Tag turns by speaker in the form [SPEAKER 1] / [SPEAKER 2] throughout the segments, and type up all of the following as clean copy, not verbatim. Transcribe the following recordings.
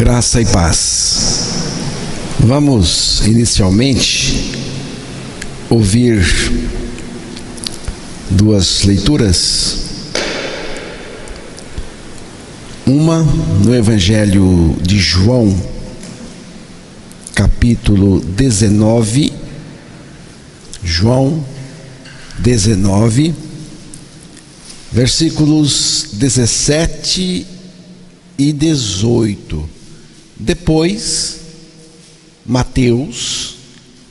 [SPEAKER 1] Graça e paz. Vamos inicialmente ouvir duas leituras. Uma no Evangelho de João, capítulo 19. João 19, versículos 17 e 18. Depois, Mateus,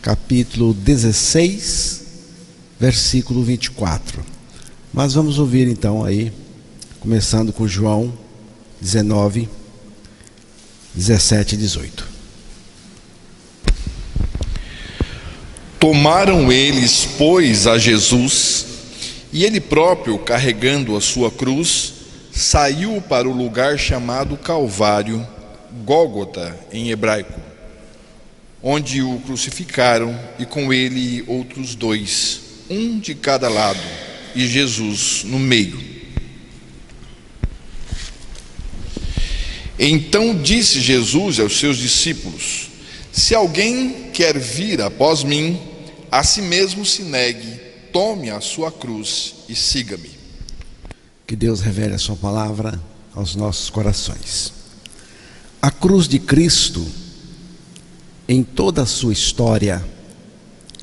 [SPEAKER 1] capítulo 16, versículo 24. Mas vamos ouvir então aí, começando com João 19, 17 e 18.
[SPEAKER 2] Tomaram eles, pois, a Jesus, e ele próprio, carregando a sua cruz, saiu para o lugar chamado Calvário, Gólgota em hebraico, onde o crucificaram, e com ele outros dois, um de cada lado, e Jesus no meio. Então disse Jesus aos seus discípulos: se alguém quer vir após mim, a si mesmo se negue, tome a sua cruz e siga-me.
[SPEAKER 1] Que Deus revele a sua palavra aos nossos corações. A cruz de Cristo, em toda a sua história,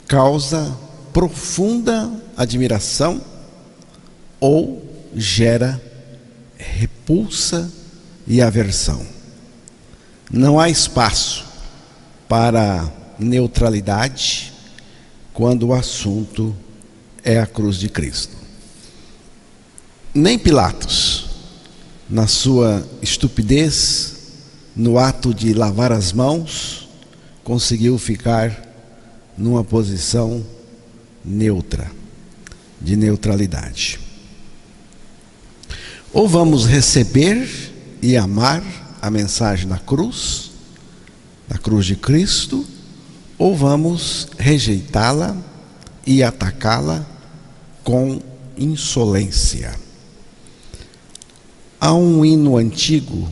[SPEAKER 1] causa profunda admiração ou gera repulsa e aversão. Não há espaço para neutralidade quando o assunto é a cruz de Cristo. Nem Pilatos, na sua estupidez, no ato de lavar as mãos, conseguiu ficar numa posição neutra, de neutralidade. Ou vamos receber e amar a mensagem da cruz de Cristo, ou vamos rejeitá-la e atacá-la com insolência. Há um hino antigo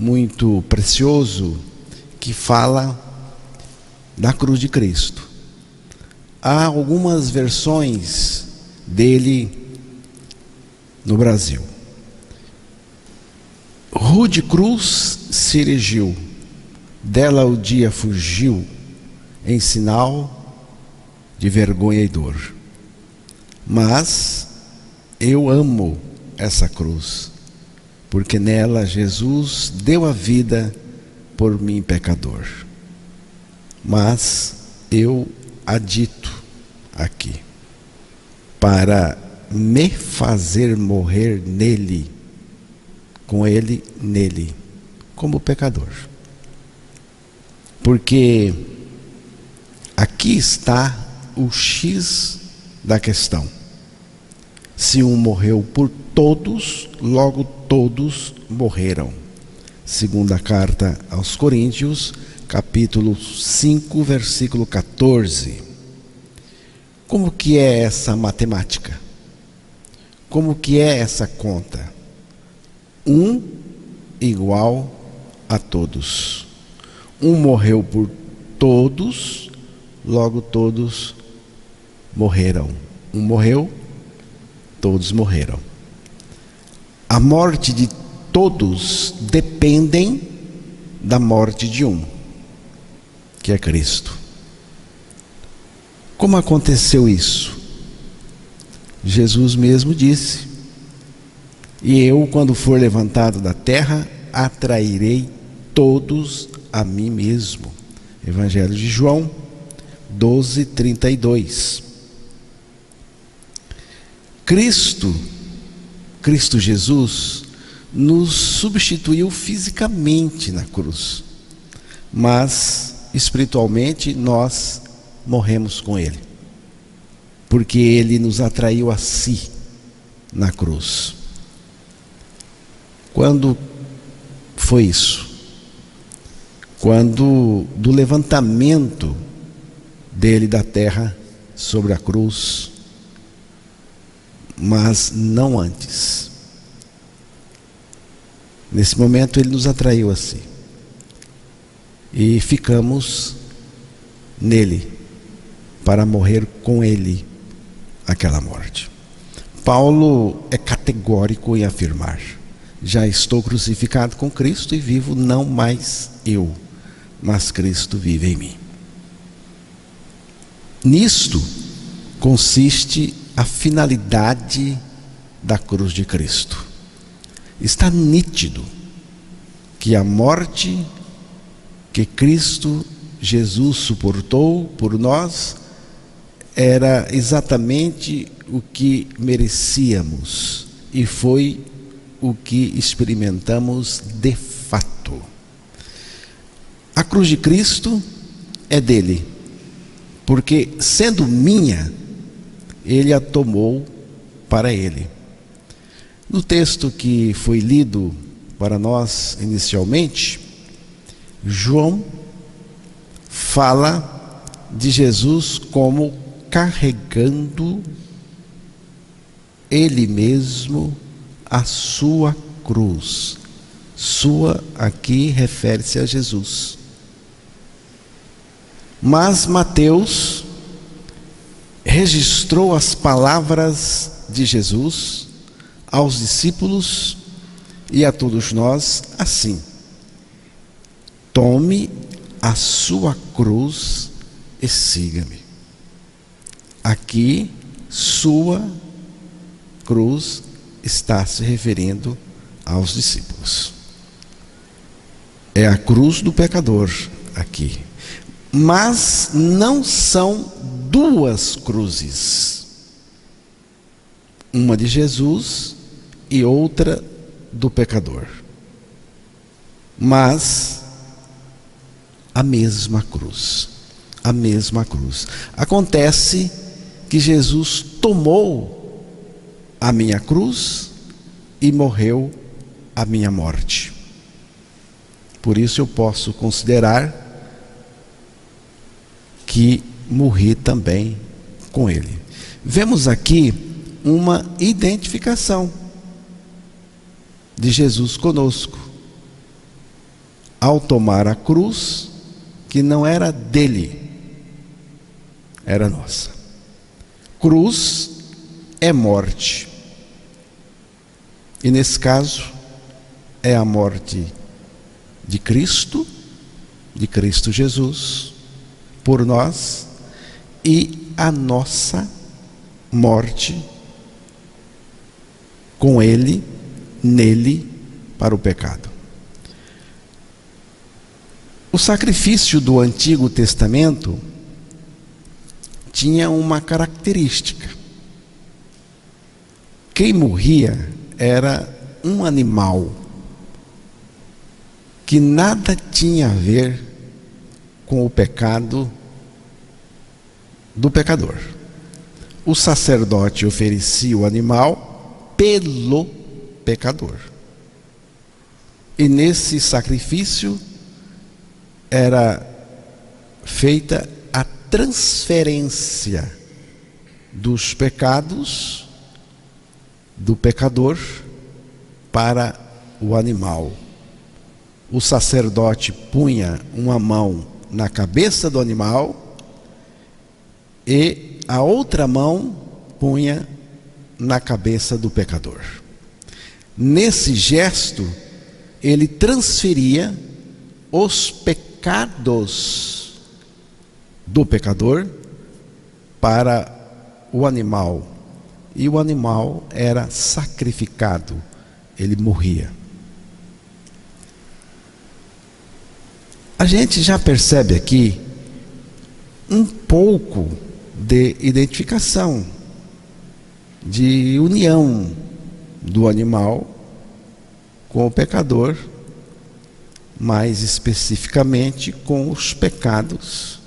[SPEAKER 1] muito precioso que fala da cruz de Cristo. Há algumas versões dele no Brasil. Rude cruz se erigiu, dela o dia fugiu, em sinal de vergonha e dor. Mas eu amo essa cruz, porque nela Jesus deu a vida por mim, pecador. Mas eu adito aqui para me fazer morrer nele, com ele nele, como pecador. Porque aqui está o X da questão. Se um morreu por todos, logo todos morreram. Segunda carta aos Coríntios, capítulo 5, versículo 14. Como que é essa matemática? Como que é essa conta? Um igual a todos. Um morreu por todos, logo todos morreram. Um morreu, todos morreram. A morte de todos dependem da morte de um, que é Cristo. Como aconteceu isso? Jesus mesmo disse: e eu, quando for levantado da terra, atrairei todos a mim mesmo. Evangelho de João 12:32. Cristo Jesus nos substituiu fisicamente na cruz, mas espiritualmente nós morremos com ele, porque ele nos atraiu a si na cruz. Quando foi isso? Quando do levantamento dele da terra sobre a cruz, mas não antes. Nesse momento ele nos atraiu a si. e ficamos nele, para morrer com ele aquela morte. Paulo é categórico em afirmar: já estou crucificado com Cristo e vivo não mais eu, mas Cristo vive em mim. Nisto consiste a finalidade da cruz de Cristo. Está nítido que a morte que Cristo Jesus suportou por nós era exatamente o que merecíamos e foi o que experimentamos de fato. A cruz de Cristo é dele, porque sendo minha, ele a tomou para ele. No texto que foi lido para nós inicialmente, João fala de Jesus como carregando ele mesmo a sua cruz. Sua aqui refere-se a Jesus. Mas Mateus registrou as palavras de Jesus aos discípulos e a todos nós assim: tome a sua cruz e siga-me. Aqui, sua cruz está se referindo aos discípulos. É a cruz do pecador aqui. Mas não são duas cruzes, uma de Jesus e outra do pecador, mas a mesma cruz. A mesma cruz. Acontece que Jesus tomou a minha cruz e morreu a minha morte. Por isso eu posso considerar que morri também com ele. Vemos aqui uma identificação de Jesus conosco. Ao tomar a cruz, que não era dele, era nossa. Cruz é morte. E nesse caso, é a morte de Cristo Jesus, por nós, e a nossa morte com ele, nele, para o pecado. O sacrifício do Antigo Testamento tinha uma característica. Quem morria era um animal que nada tinha a ver com o pecado do pecador. O sacerdote oferecia o animal pelo pecador. E nesse sacrifício era feita a transferência dos pecados do pecador para o animal. O sacerdote punha uma mão na cabeça do animal e a outra mão punha na cabeça do pecador. Nesse gesto, ele transferia os pecados do pecador para o animal. E o animal era sacrificado, ele morria. A gente já percebe aqui um pouco de identificação, de união do animal com o pecador, mais especificamente com os pecados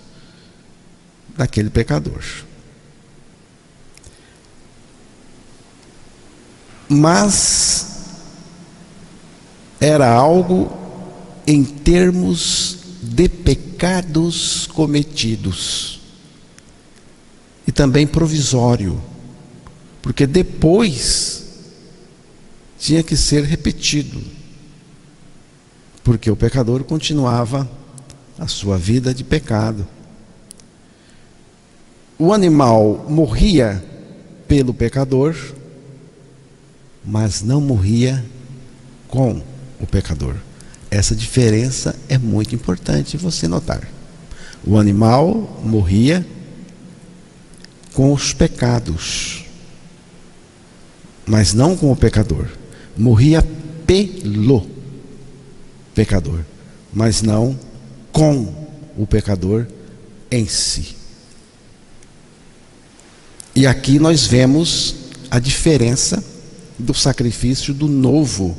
[SPEAKER 1] daquele pecador. Mas era algo em termos de pecados cometidos e também provisório, porque depois tinha que ser repetido, porque o pecador continuava a sua vida de pecado. O animal morria pelo pecador, mas não morria com o pecador. Essa diferença é muito importante você notar. O animal morria com os pecados, mas não com o pecador. Morria pelo pecador, mas não com o pecador em si. E aqui nós vemos a diferença do sacrifício do Novo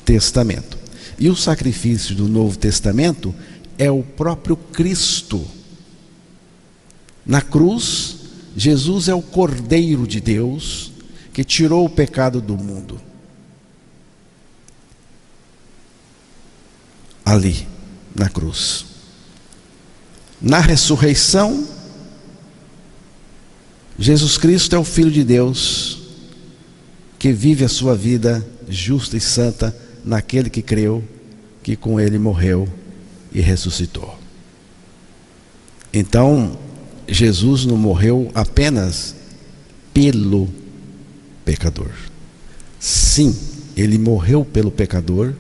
[SPEAKER 1] Testamento. E o sacrifício do Novo Testamento é o próprio Cristo. Na cruz, Jesus é o Cordeiro de Deus que tirou o pecado do mundo. Ali, na cruz. Na ressurreição, Jesus Cristo é o Filho de Deus que vive a sua vida justa e santa naquele que creu que com ele morreu e ressuscitou. Então, Jesus não morreu apenas pelo pecador. Sim, ele morreu pelo pecador,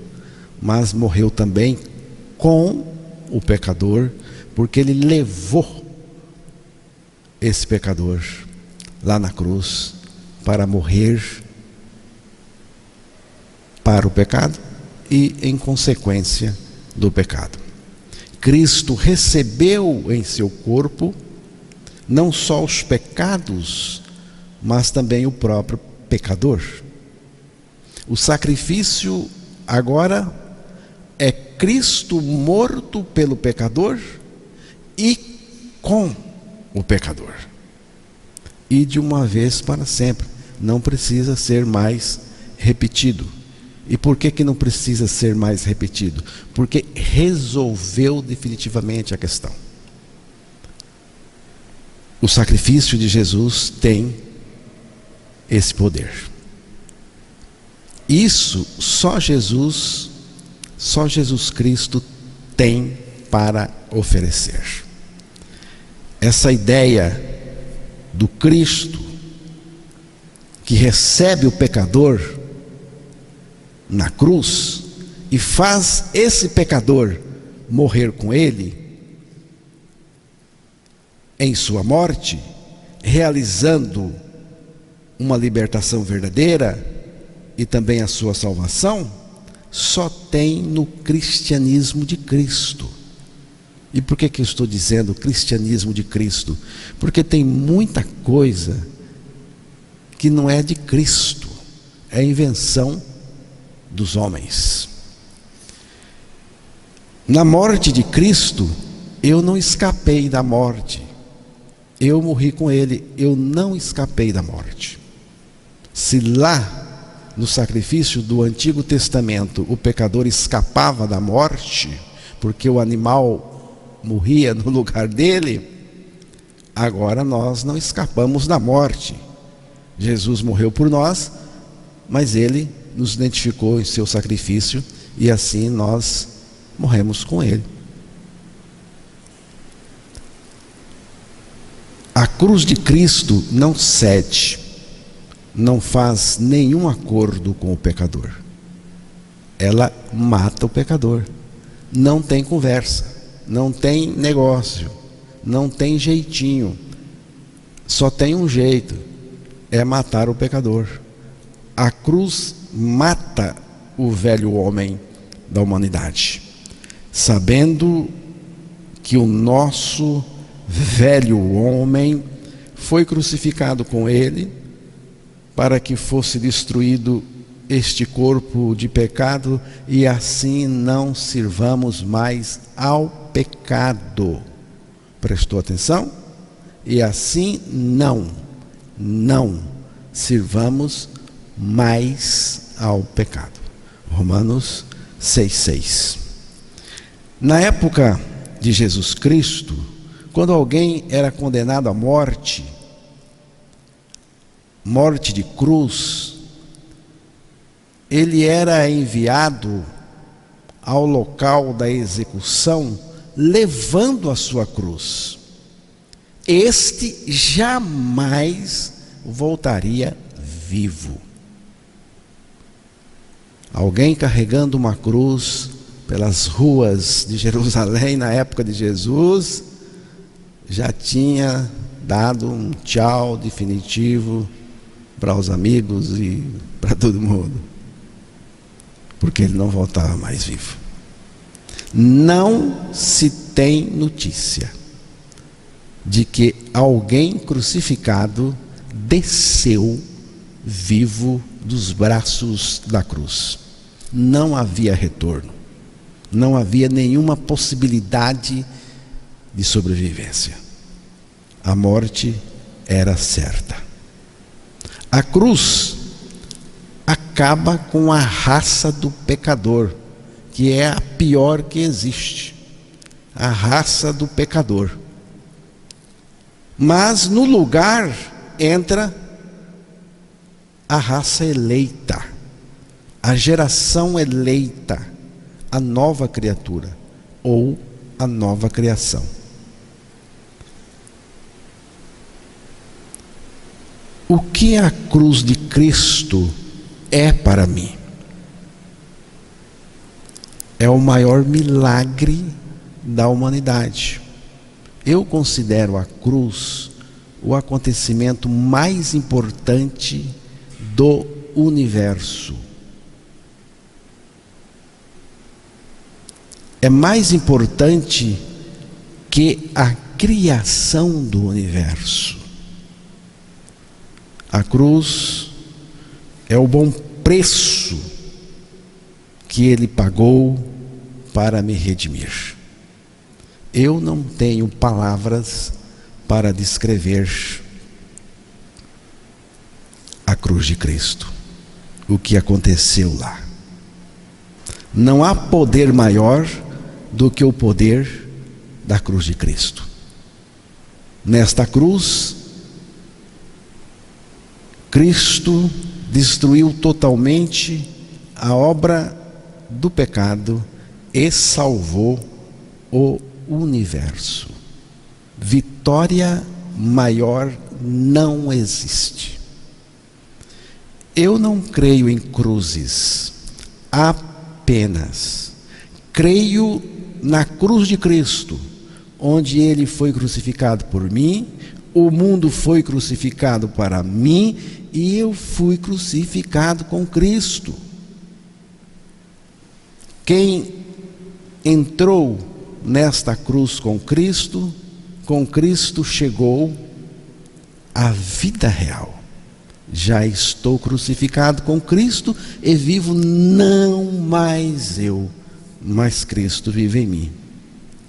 [SPEAKER 1] mas morreu também com o pecador, porque ele levou esse pecador lá na cruz para morrer para o pecado e em consequência do pecado. Cristo recebeu em seu corpo não só os pecados, mas também o próprio pecador. O sacrifício agora é Cristo morto pelo pecador e com o pecador. E de uma vez para sempre. Não precisa ser mais repetido. E por que não precisa ser mais repetido? Porque resolveu definitivamente a questão. O sacrifício de Jesus tem esse poder. Isso só Jesus Cristo tem para oferecer. Essa ideia do Cristo que recebe o pecador na cruz e faz esse pecador morrer com ele em sua morte, realizando uma libertação verdadeira e também a sua salvação, só tem no cristianismo de Cristo. E por que eu estou dizendo cristianismo de Cristo? Porque tem muita coisa que não é de Cristo, é invenção dos homens. Na morte de Cristo, eu não escapei da morte. Eu morri com ele, eu não escapei da morte. Se lá no sacrifício do Antigo Testamento o pecador escapava da morte, porque o animal morria no lugar dele, agora nós não escapamos da morte. Jesus morreu por nós, mas ele nos identificou em seu sacrifício e assim nós morremos com ele. A cruz de Cristo não cede, não faz nenhum acordo com o pecador. Ela mata o pecador. Não tem conversa, não tem negócio, não tem jeitinho. Só tem um jeito, é matar o pecador. A cruz mata o velho homem da humanidade, sabendo que o nosso velho homem foi crucificado com ele para que fosse destruído este corpo de pecado e assim não sirvamos mais ao pecado. Prestou atenção? E assim não sirvamos mais ao pecado. Romanos 6,6. Na época de Jesus Cristo, quando alguém era condenado à morte de cruz, ele era enviado ao local da execução levando a sua cruz, este jamais voltaria vivo. Alguém carregando uma cruz pelas ruas de Jerusalém na época de Jesus já tinha dado um tchau definitivo para os amigos e para todo mundo, porque ele não voltava mais vivo. Não se tem notícia de que alguém crucificado desceu vivo dos braços da cruz. Não havia retorno, não havia nenhuma possibilidade de sobrevivência. A morte era certa. A cruz acaba com a raça do pecador, que é a pior que existe, a raça do pecador. Mas no lugar entra a raça eleita, a geração eleita, a nova criatura ou a nova criação. O que a cruz de Cristo é para mim? É o maior milagre da humanidade. Eu considero a cruz o acontecimento mais importante do universo. É mais importante que a criação do universo. A cruz é o bom preço que ele pagou para me redimir. Eu não tenho palavras para descrever a cruz de Cristo, o que aconteceu lá. Não há poder maior do que o poder da cruz de Cristo. Nesta cruz, Cristo destruiu totalmente a obra do pecado e salvou o universo. Vitória maior não existe. Eu não creio em cruzes, apenas creio na cruz de Cristo, onde ele foi crucificado por mim, o mundo foi crucificado para mim e eu fui crucificado com Cristo. Quem entrou nesta cruz com Cristo chegou à vida real. Já estou crucificado com Cristo e vivo não mais eu, mas Cristo vive em mim.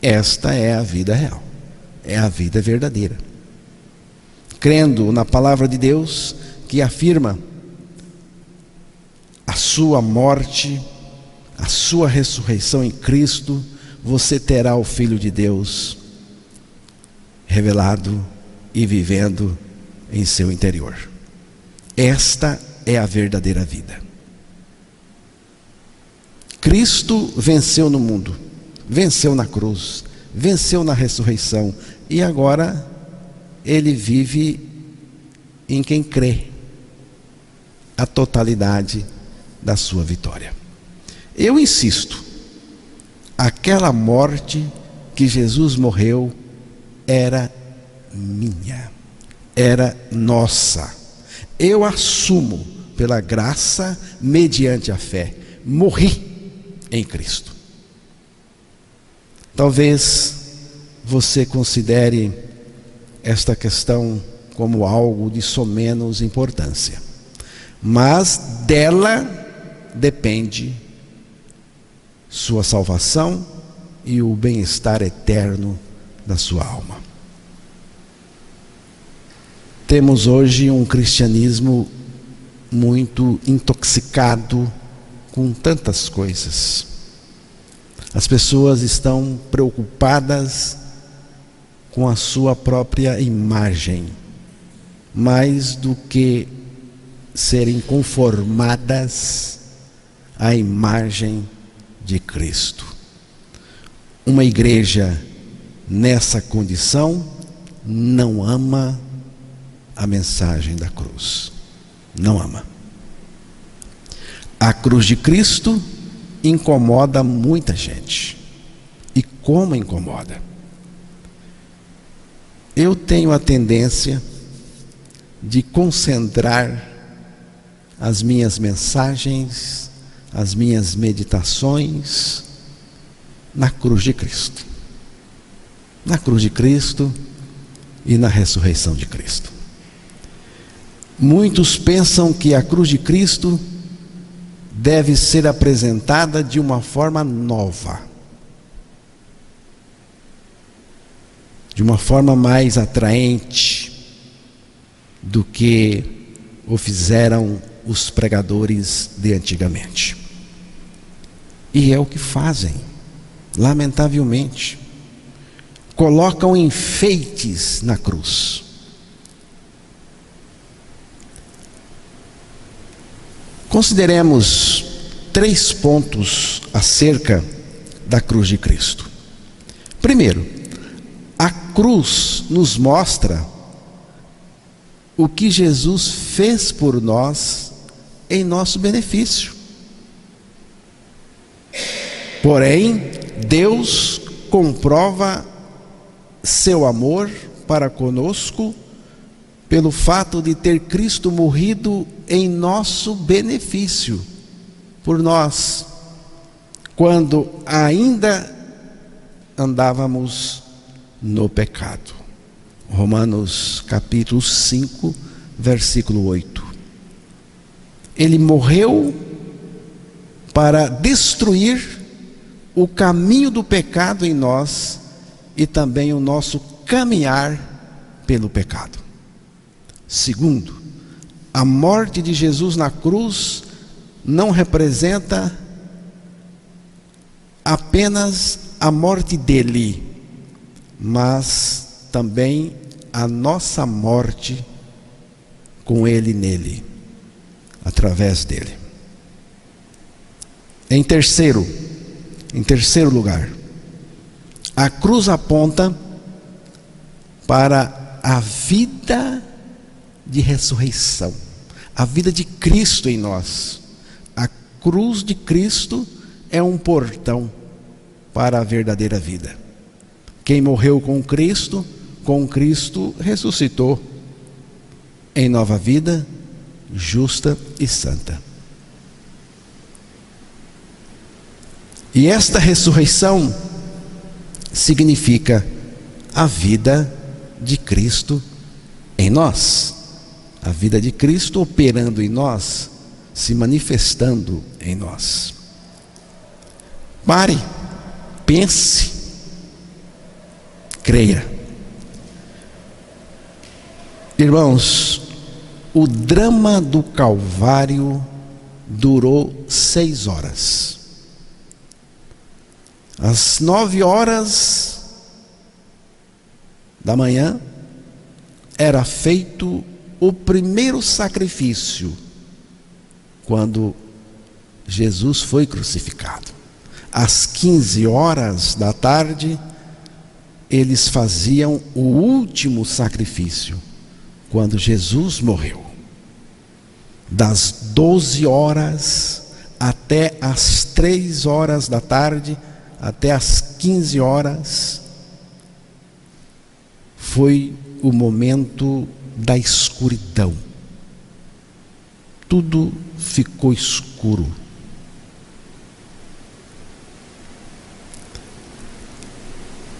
[SPEAKER 1] Esta é a vida real, é a vida verdadeira. Crendo na palavra de Deus, que afirma a sua morte, a sua ressurreição em Cristo, você terá o Filho de Deus revelado e vivendo em seu interior. Esta é a verdadeira vida. Cristo venceu no mundo, venceu na cruz, venceu na ressurreição e agora ele vive em quem crê a totalidade da sua vitória. Eu insisto, aquela morte que Jesus morreu era minha, era nossa. Eu assumo pela graça, mediante a fé, morri em Cristo. Talvez você considere esta questão como algo de somenos importância, mas dela depende sua salvação e o bem-estar eterno da sua alma. Temos hoje um cristianismo muito intoxicado com tantas coisas. As pessoas estão preocupadas com a sua própria imagem, mais do que serem conformadas à imagem de Cristo. Uma igreja nessa condição não ama a mensagem da cruz. Não ama. A cruz de Cristo incomoda muita gente. E como incomoda? Eu tenho a tendência de concentrar as minhas mensagens, as minhas meditações na cruz de Cristo. Na cruz de Cristo e na ressurreição de Cristo. Muitos pensam que a cruz de Cristo deve ser apresentada de uma forma nova, de uma forma mais atraente do que o fizeram os pregadores de antigamente. E é o que fazem, lamentavelmente. Colocam enfeites na cruz. Consideremos 3 pontos acerca da cruz de Cristo. Primeiro, a cruz nos mostra o que Jesus fez por nós em nosso benefício. Porém, Deus comprova seu amor para conosco pelo fato de ter Cristo morrido em nosso benefício, por nós, quando ainda andávamos no pecado. Romanos capítulo 5, versículo 8. Ele morreu para destruir o caminho do pecado em nós e também o nosso caminhar pelo pecado. Segundo, a morte de Jesus na cruz não representa apenas a morte dele, mas também a nossa morte com ele nele, através dele. Em terceiro lugar, a cruz aponta para a vida de ressurreição, a vida de Cristo em nós. A cruz de Cristo é um portão para a verdadeira vida. Quem morreu com Cristo ressuscitou em nova vida, justa e santa. E esta ressurreição significa a vida de Cristo em nós. A vida de Cristo operando em nós, se manifestando em nós. Pare, pense, creia. Irmãos, o drama do Calvário durou 6 horas. Às 9 horas da manhã, era feito o primeiro sacrifício, quando Jesus foi crucificado. Às 15 horas da tarde, eles faziam o último sacrifício, quando Jesus morreu. Das 12 horas até as 3 horas da tarde, até as 15 horas, foi o momento da escuridão. Tudo ficou escuro.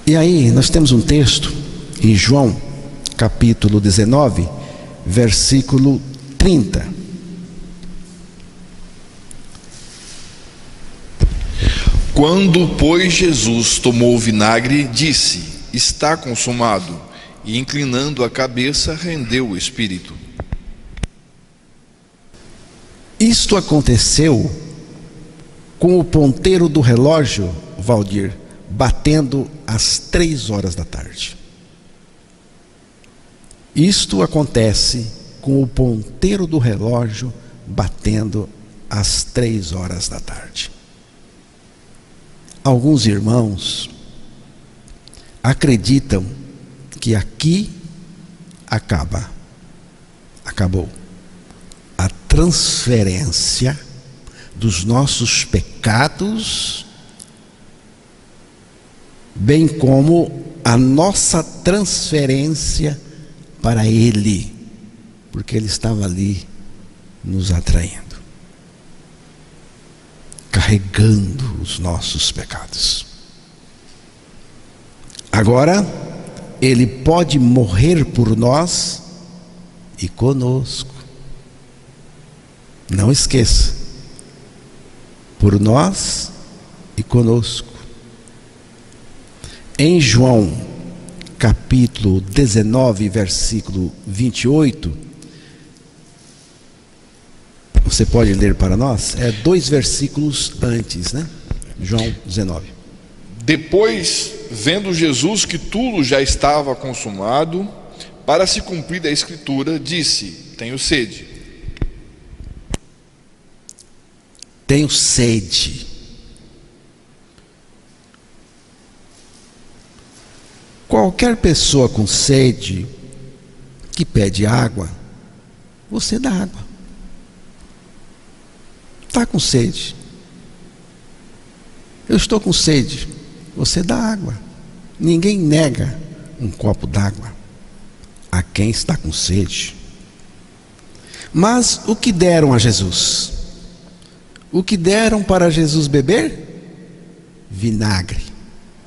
[SPEAKER 1] E aí nós temos um texto em João, capítulo 19, versículo 30.
[SPEAKER 2] Quando, pois, Jesus tomou o vinagre, disse: está consumado, e inclinando a cabeça, rendeu o espírito.
[SPEAKER 1] Isto aconteceu com o ponteiro do relógio, Valdir, batendo às 3 horas da tarde. Isto acontece com o ponteiro do relógio batendo às 3 horas da tarde. Alguns irmãos acreditam que aqui acabou a transferência dos nossos pecados, bem como a nossa transferência para Ele, porque Ele estava ali nos atraindo, carregando os nossos pecados. Agora, Ele pode morrer por nós e conosco. Não esqueça, por nós e conosco. Em João, capítulo 19, versículo 28, você pode ler para nós? É 2 versículos antes, né? João 19.
[SPEAKER 2] Depois, vendo Jesus que tudo já estava consumado, para se cumprir a Escritura, disse: tenho sede.
[SPEAKER 1] Tenho sede. Qualquer pessoa com sede que pede água, você dá água. Está com sede. Eu estou com sede. Você dá água. Ninguém nega um copo d'água a quem está com sede. Mas o que deram a Jesus? O que deram para Jesus beber? Vinagre.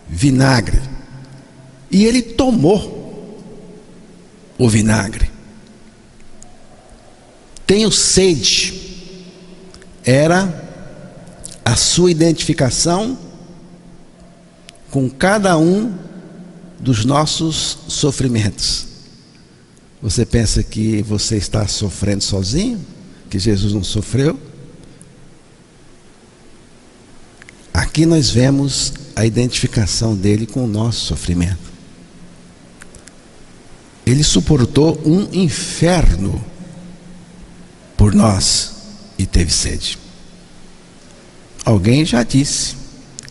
[SPEAKER 1] Vinagre. E ele tomou o vinagre. Tenho sede. Era a sua identificação com cada um dos nossos sofrimentos. Você pensa que você está sofrendo sozinho? Que Jesus não sofreu? Aqui nós vemos a identificação dele com o nosso sofrimento. Ele suportou um inferno por nós e teve sede. Alguém já disse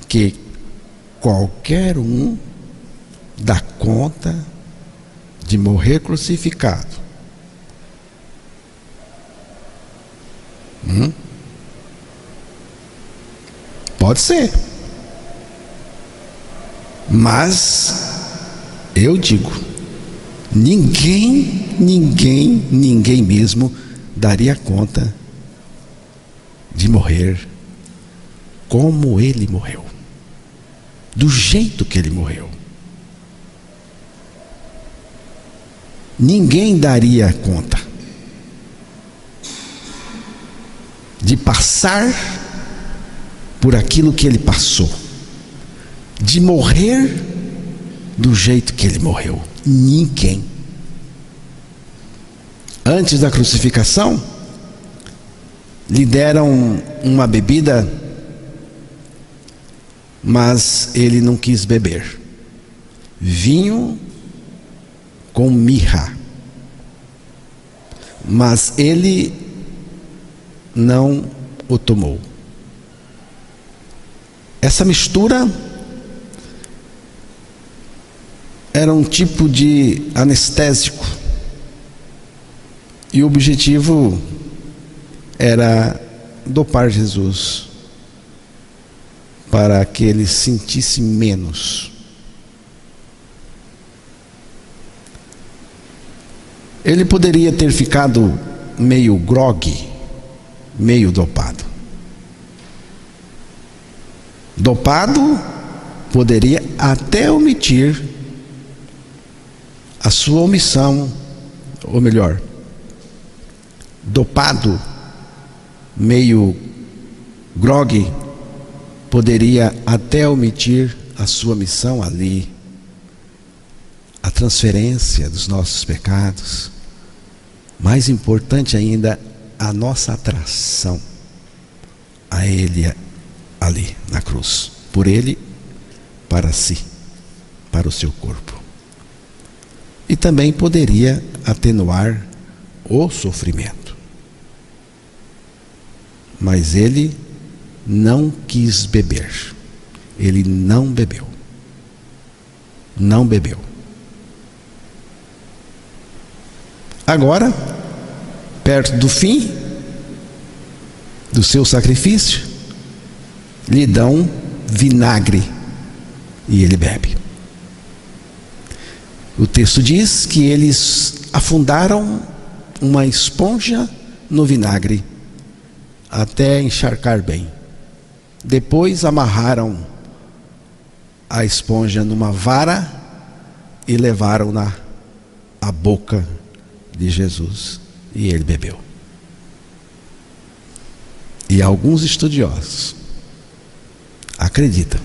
[SPEAKER 1] que qualquer um dá conta de morrer crucificado. Pode ser. Mas eu digo, ninguém mesmo daria conta de morrer como ele morreu, do jeito que ele morreu. Ninguém daria conta de passar por aquilo que ele passou, de morrer do jeito que ele morreu. Ninguém. Antes da crucificação, lhe deram uma bebida, mas ele não quis beber. Vinho com mirra. Mas ele não o tomou. Essa mistura era um tipo de anestésico. E o objetivo era dopar Jesus, para que ele sentisse menos. Ele poderia ter ficado meio grogue, meio dopado. Dopado poderia até omitir a sua omissão, ou melhor, dopado, meio grogue, poderia até omitir a sua missão ali, a transferência dos nossos pecados. Mais importante ainda, a nossa atração a Ele ali na cruz, por Ele, para si, para o seu corpo. E também poderia atenuar o sofrimento. Mas ele não quis beber. Ele não bebeu. não bebeu. Agora, perto do fim do seu sacrifício, lhe dão vinagre e ele bebe. O texto diz que eles afundaram uma esponja no vinagre até encharcar bem. Depois amarraram a esponja numa vara e levaram-na à boca de Jesus e ele bebeu. E alguns estudiosos acreditam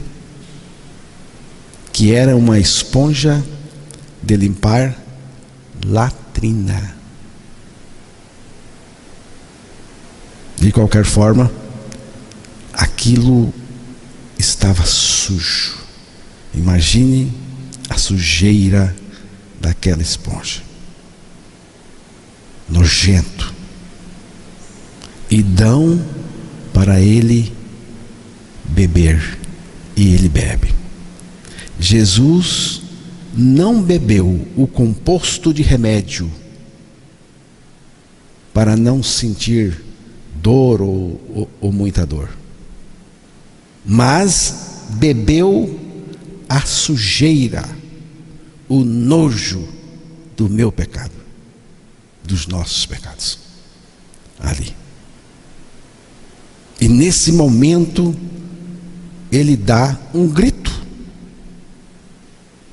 [SPEAKER 1] que era uma esponja de limpar latrina. De qualquer forma, aquilo estava sujo. Imagine a sujeira daquela esponja. Nojento. E dão para ele beber. E ele bebe. Jesus não bebeu o composto de remédio para não sentir dor ou muita dor, mas bebeu a sujeira, o nojo do meu pecado, dos nossos pecados, ali. E nesse momento ele dá um grito: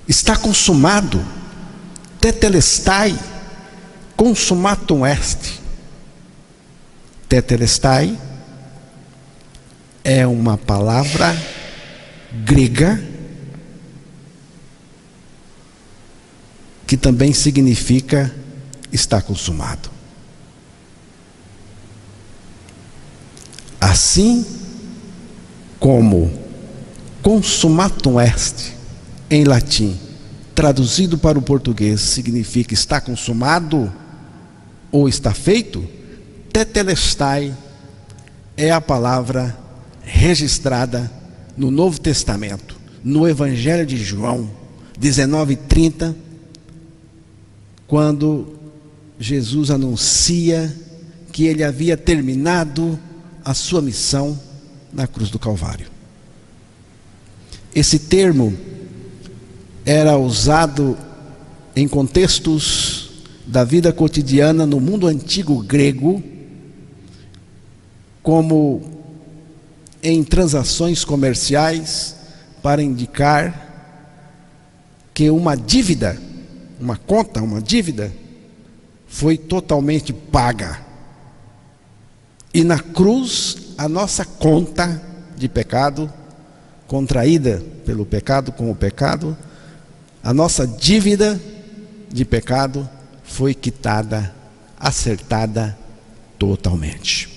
[SPEAKER 1] está consumado, tetelestai, consumatum est. Tetelestai é uma palavra grega que também significa está consumado. Assim como consumatum est em latim, traduzido para o português, significa está consumado ou está feito, tetelestai é a palavra registrada no Novo Testamento, no Evangelho de João 19:30, quando Jesus anuncia que ele havia terminado a sua missão na cruz do Calvário. Esse termo era usado em contextos da vida cotidiana no mundo antigo grego, como em transações comerciais, para indicar que uma dívida, uma conta, uma dívida, foi totalmente paga. E na cruz, a nossa conta de pecado, contraída pelo pecado com o pecado, a nossa dívida de pecado foi quitada, acertada totalmente.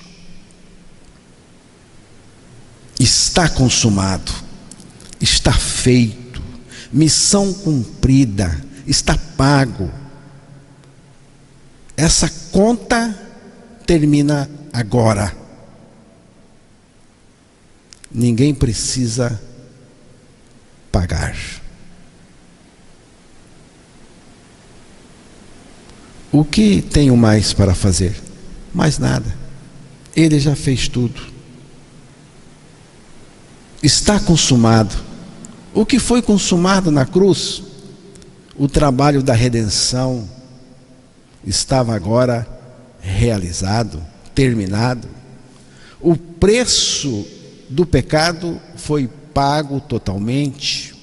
[SPEAKER 1] Está consumado, está feito, missão cumprida, está pago. Essa conta termina agora. Ninguém precisa pagar. O que tenho mais para fazer? Mais nada. Ele já fez tudo. Está consumado. O que foi consumado na cruz? O trabalho da redenção estava agora realizado, terminado. O preço do pecado foi pago totalmente.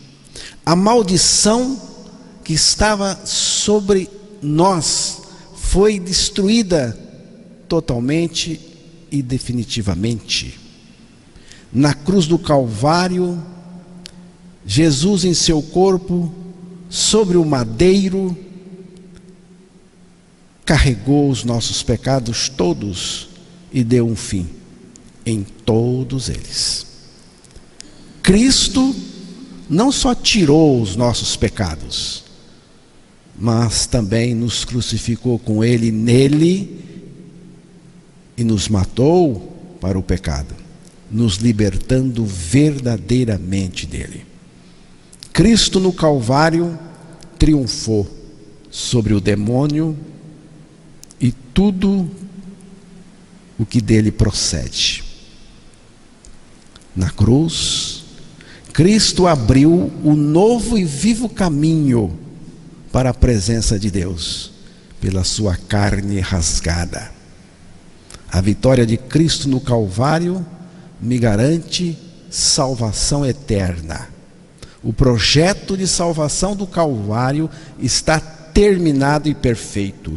[SPEAKER 1] A maldição que estava sobre nós foi destruída totalmente e definitivamente. Na cruz do Calvário, Jesus em seu corpo, sobre o madeiro, carregou os nossos pecados todos e deu um fim em todos eles. Cristo não só tirou os nossos pecados, mas também nos crucificou com Ele nele e nos matou para o pecado, nos libertando verdadeiramente dele. Cristo no Calvário triunfou sobre o demônio e tudo o que dele procede. Na cruz, Cristo abriu o novo e vivo caminho para a presença de Deus, pela sua carne rasgada. A vitória de Cristo no Calvário me garante salvação eterna. O projeto de salvação do Calvário está terminado e perfeito.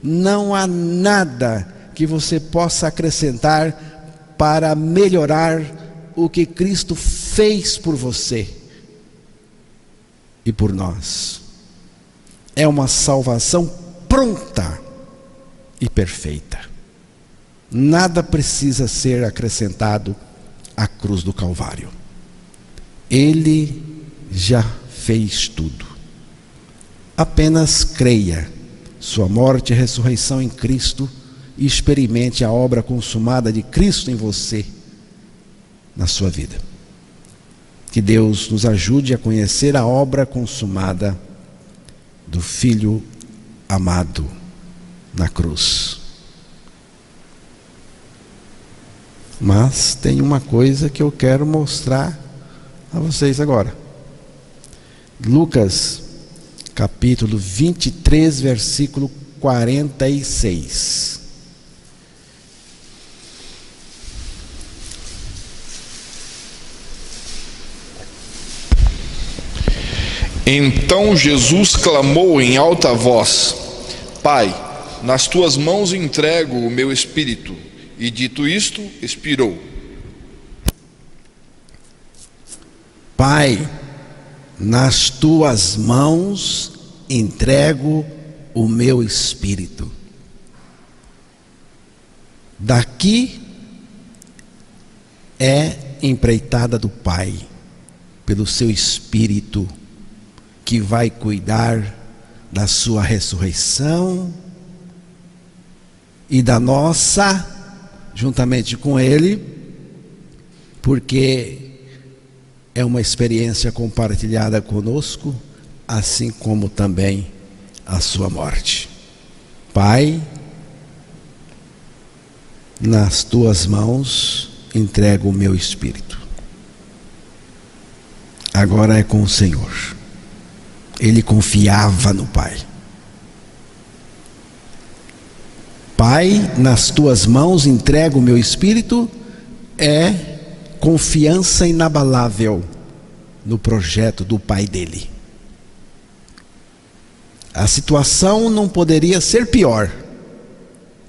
[SPEAKER 1] Não há nada que você possa acrescentar para melhorar o que Cristo fez por você e por nós. É uma salvação pronta e perfeita. Nada precisa ser acrescentado à cruz do Calvário. Ele já fez tudo. Apenas creia sua morte e ressurreição em Cristo e experimente a obra consumada de Cristo em você, na sua vida. Que Deus nos ajude a conhecer a obra consumada do Filho amado na cruz. Mas tem uma coisa que eu quero mostrar a vocês agora. Lucas, capítulo 23, versículo 46.
[SPEAKER 2] Então Jesus clamou em alta voz: Pai, nas tuas mãos entrego o meu espírito. E dito isto, expirou.
[SPEAKER 1] Pai, nas tuas mãos entrego o meu espírito. Daqui é empreitada do Pai, pelo seu espírito, que vai cuidar da sua ressurreição e da nossa, juntamente com Ele, porque é uma experiência compartilhada conosco, assim como também a sua morte. Pai, nas tuas mãos entrego o meu espírito. Agora é com o Senhor. Ele confiava no Pai. Pai, nas tuas mãos entrego o meu espírito, é confiança inabalável no projeto do Pai dele. A situação não poderia ser pior,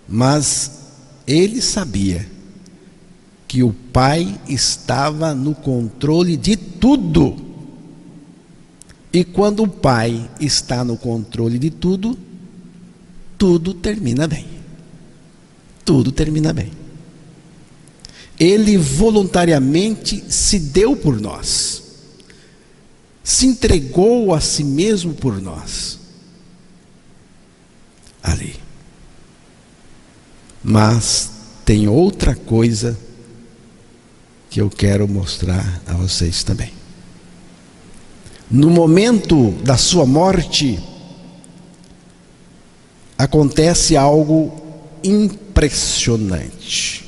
[SPEAKER 1] mas ele sabia que o Pai estava no controle de tudo. E quando o Pai está no controle de tudo, tudo termina bem. Tudo termina bem. Ele voluntariamente se deu por nós, se entregou a si mesmo por nós, ali. Mas tem outra coisa que eu quero mostrar a vocês também. No momento da sua morte, acontece algo impressionante.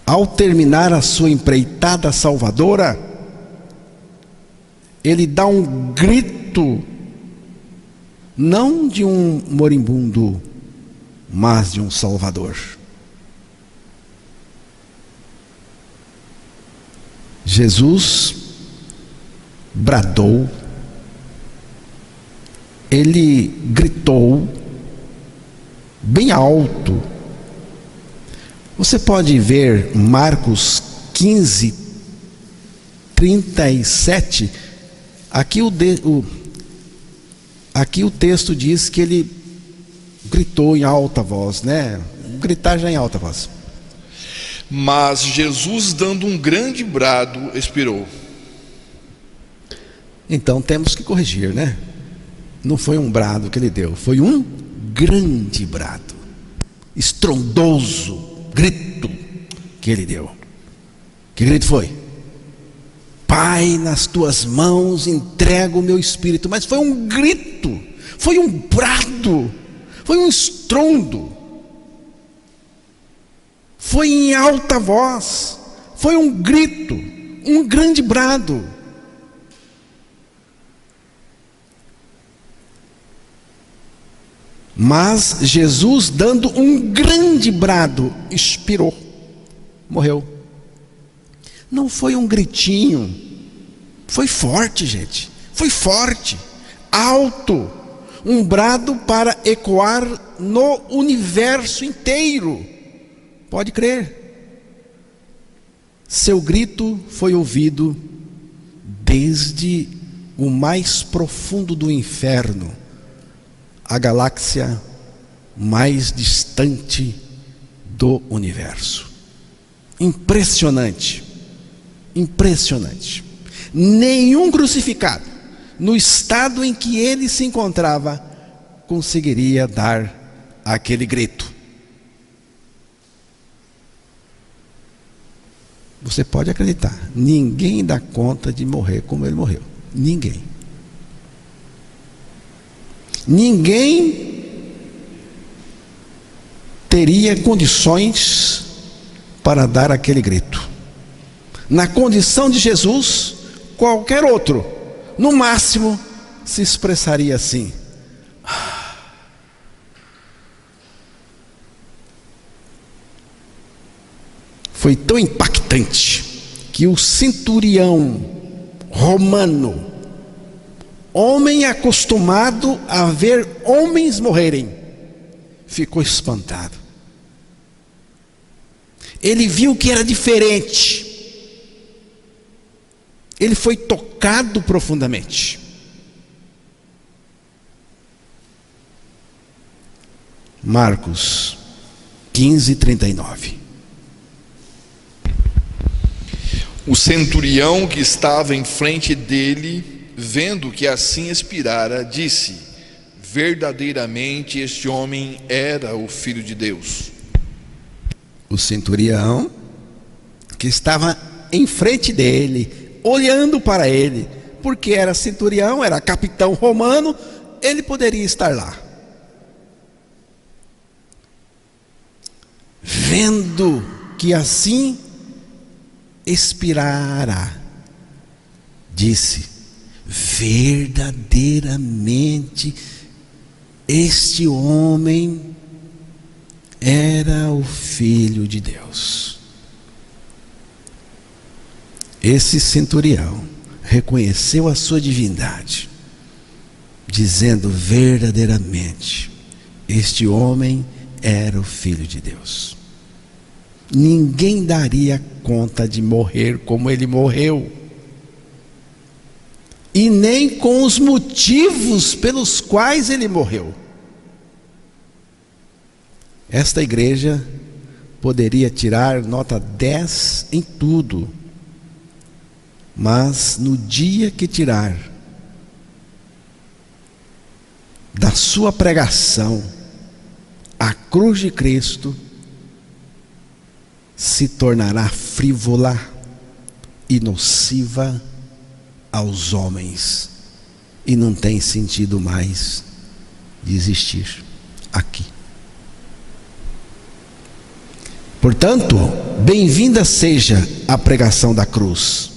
[SPEAKER 1] Ao terminar a sua empreitada salvadora, ele dá um grito, não de um moribundo, mas de um Salvador. Jesus bradou, ele gritou bem alto. Você pode ver Marcos 15, 37. Aqui o texto diz que ele gritou em alta voz, né? Gritar já em alta voz.
[SPEAKER 2] Mas Jesus, dando um grande brado, expirou.
[SPEAKER 1] Então temos que corrigir, né? Não foi um brado que ele deu, foi um grande brado, estrondoso grito que ele deu. Que grito foi? Pai, nas tuas mãos entrego o meu espírito. Mas foi um grito, foi um brado, foi um estrondo, foi em alta voz, foi um grito, um grande brado. Mas Jesus, dando um grande brado, expirou, morreu. Não foi um gritinho, foi forte, gente, foi forte, alto, um brado para ecoar no universo inteiro. Pode crer. Seu grito foi ouvido desde o mais profundo do inferno, a galáxia mais distante do universo. Impressionante, impressionante. Nenhum crucificado, no estado em que ele se encontrava, conseguiria dar aquele grito. Você pode acreditar, ninguém dá conta de morrer como ele morreu. Ninguém. Ninguém teria condições para dar aquele grito. Na condição de Jesus, qualquer outro, no máximo, se expressaria assim. Foi tão impactante que o centurião romano, homem acostumado a ver homens morrerem, ficou espantado. Ele viu que era diferente. Ele foi tocado profundamente. Marcos 15:39.
[SPEAKER 2] O centurião que estava em frente dele, vendo que assim expirara, disse: verdadeiramente este homem era o Filho de Deus.
[SPEAKER 1] O centurião que estava em frente dele, olhando para ele, porque era centurião, era capitão romano, ele poderia estar lá. Vendo que assim expirara, disse: verdadeiramente este homem era o Filho de Deus. Esse centurião reconheceu a sua divindade, dizendo: verdadeiramente este homem era o Filho de Deus. Ninguém daria conta de morrer como ele morreu, e nem com os motivos pelos quais ele morreu. Esta igreja poderia tirar nota 10 em tudo, mas no dia que tirar da sua pregação a cruz de Cristo, se tornará frívola e nociva aos homens, e não tem sentido mais de existir aqui. Portanto, bem-vinda seja a pregação da cruz.